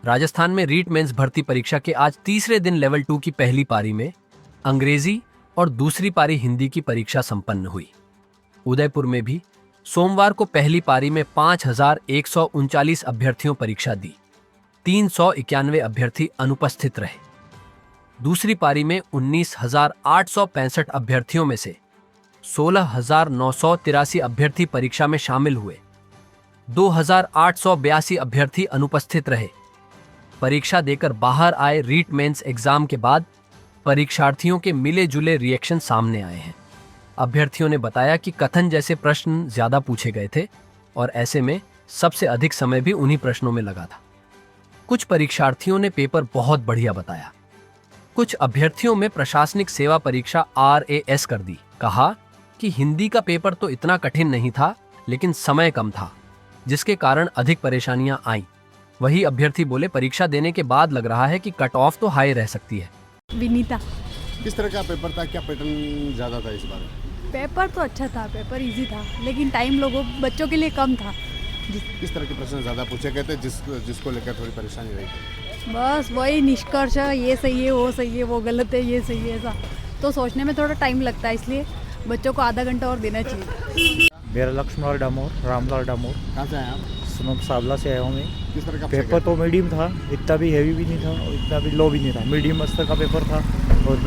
राजस्थान में रीट मेंस भर्ती परीक्षा के आज तीसरे दिन लेवल 2 की पहली पारी में अंग्रेजी और दूसरी पारी हिंदी की परीक्षा संपन्न हुई। उदयपुर में भी सोमवार को पहली पारी में 5,139 अभ्यर्थियों परीक्षा दी। 391 अभ्यर्थी अनुपस्थित रहे। दूसरी पारी में 19,865 अभ्यर्थियों में से 16,983 अभ्यर्थी परीक्षा में शामिल हुए। 2,882 अभ्यर्थी अनुपस्थित रहे। परीक्षा देकर बाहर आए रीट मेंस एग्जाम के बाद परीक्षार्थियों के मिले जुले रिएक्शन सामने आए हैं। अभ्यर्थियों ने बताया कि कथन जैसे प्रश्न ज्यादा पूछे गए थे और ऐसे में सबसे अधिक समय भी उन्हीं प्रश्नों में लगा था। कुछ परीक्षार्थियों ने पेपर बहुत बढ़िया बताया। कुछ अभ्यर्थियों में प्रशासनिक सेवा परीक्षा RAS कर दी। कहा कि हिंदी का पेपर तो इतना कठिन नहीं था, लेकिन समय कम था, जिसके कारण अधिक परेशानियां आईं। वही अभ्यर्थी बोले, परीक्षा देने के बाद लग रहा है कि कट ऑफ तो हाई रह सकती है। विनीता। किस तरह का पेपर था, क्या पैटर्न ज़्यादा था इस बार? पेपर तो अच्छा था, पेपर इजी था, लेकिन टाइम बच्चों के लिए कम था। किस तरह के प्रश्न ज़्यादा पूछे गए थे जिसको लेकर थोड़ी परेशानी रही थी? बस वही निष्कर्ष, ये सही है, वो सही है, वो गलत है, ये सही है, ऐसा तो सोचने में थोड़ा टाइम लगता है, इसलिए बच्चों को आधा घंटा और देना चाहिए। मेरा लक्ष्मण डामोर, रामलाल डामोर। कहाँ से आए आप? सुनम सावला से आया हूँ मैं। किस तरह का पेपर तो मीडियम था, इतना भी हैवी भी नहीं था और इतना भी लो भी नहीं था, मीडियम स्तर का पेपर था। और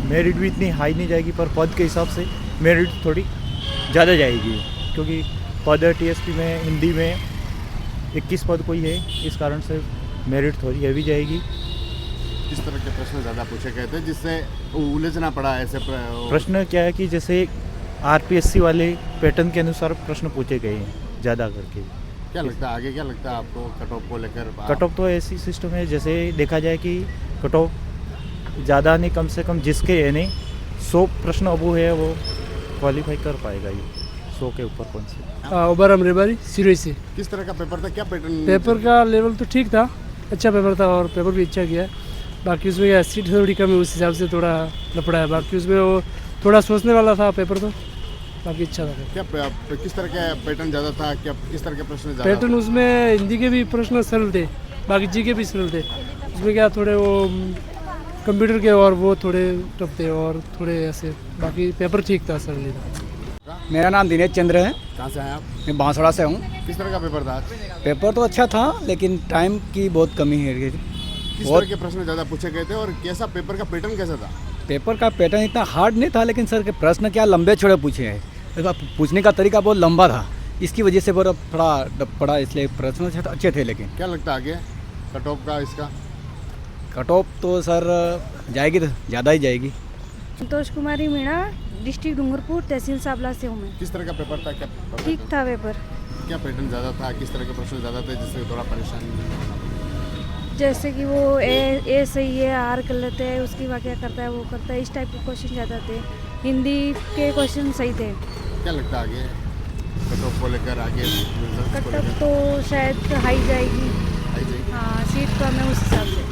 मेरिट भी इतनी हाई नहीं जाएगी, पर पद के हिसाब से मेरिट थोड़ी ज़्यादा जाएगी, क्योंकि पद TSP में हिंदी में 21 पद कोई है, इस कारण से मेरिट थोड़ी हैवी जाएगी। किस तरह के प्रश्न ज़्यादा पूछे गए थे जिससे उलझना पड़ा? ऐसे प्रश्न क्या है कि जैसे RPSC वाले पैटर्न के अनुसार प्रश्न पूछे गए हैं ज़्यादा करके। क्या लगता है आगे, क्या लगता है आपको कट ऑफ को लेकर? कट ऑफ तो ऐसी सिस्टम है, जैसे देखा जाए कि कट ऑफ ज़्यादा नहीं, कम से कम जिसके यानी 100 प्रश्न अबू है वो क्वालिफाई कर पाएगा। ये 100 के ऊपर कौन से? ओबरम रेबारी सिरोही से। किस तरह का पेपर था, क्या पैटर्न? पेपर का लेवल तो ठीक था, अच्छा पेपर था और पेपर भी अच्छा किया। बाकी उसमें सीट थोड़ी कम है, उस हिसाब से थोड़ा लपड़ा है। बाकी उसमें वो थोड़ा सोचने वाला था पेपर, तो बाकी अच्छा था। क्या किस तरह का पैटर्न ज़्यादा था, क्या किस तरह के प्रश्न ज़्यादा? पैटर्न उसमें हिंदी के भी प्रश्न सरल थे, बाकी जी के भी सरल थे। उसमें क्या थोड़े वो कंप्यूटर के और वो थोड़े टफ थे और थोड़े ऐसे, बाकी पेपर ठीक था, सरल था। मेरा नाम दिनेश चंद्र है। कहाँ से आए आप? मैं बांसवाड़ा से हूँ। किस तरह का पेपर था आज? पेपर तो अच्छा था, लेकिन टाइम की बहुत कमी है। किस तरह के प्रश्न ज़्यादा पूछे गए थे और कैसा पेपर का पैटर्न कैसा था? पेपर का पैटर्न इतना हार्ड नहीं था, लेकिन सर के प्रश्न क्या लंबे छोड़े पूछे हैं। पूछने का तरीका बहुत लंबा था, इसकी वजह से थोड़ा डप पड़ा, इसलिए प्रश्न अच्छे थे। लेकिन क्या लगता है आगे कट ऑफ का इसका? कट ऑफ तो सर जाएगी तो ज़्यादा ही जाएगी। संतोष कुमारी मीणा, डिस्ट्रिक्ट डूंगरपुर, तहसील साबला से हूँ मैं। किस तरह का पेपर था, क्या ठीक था पेपर। क्या पैटर्न ज़्यादा था, किस तरह के प्रश्न ज़्यादा थे जिससे थोड़ा परेशानी? जैसे कि वो ए सही है, R गलत है, उसकी क्या करता है, वो करता है, इस टाइप के क्वेश्चन ज़्यादा थे। हिंदी के क्वेश्चन सही थे। क्या लगता है आगे कट ऑफ को लेकर? आगे कट ऑफ तो शायद हाई जाएगी। हाई जाएगी। हाँ, सीट कम है उस हिसाब से।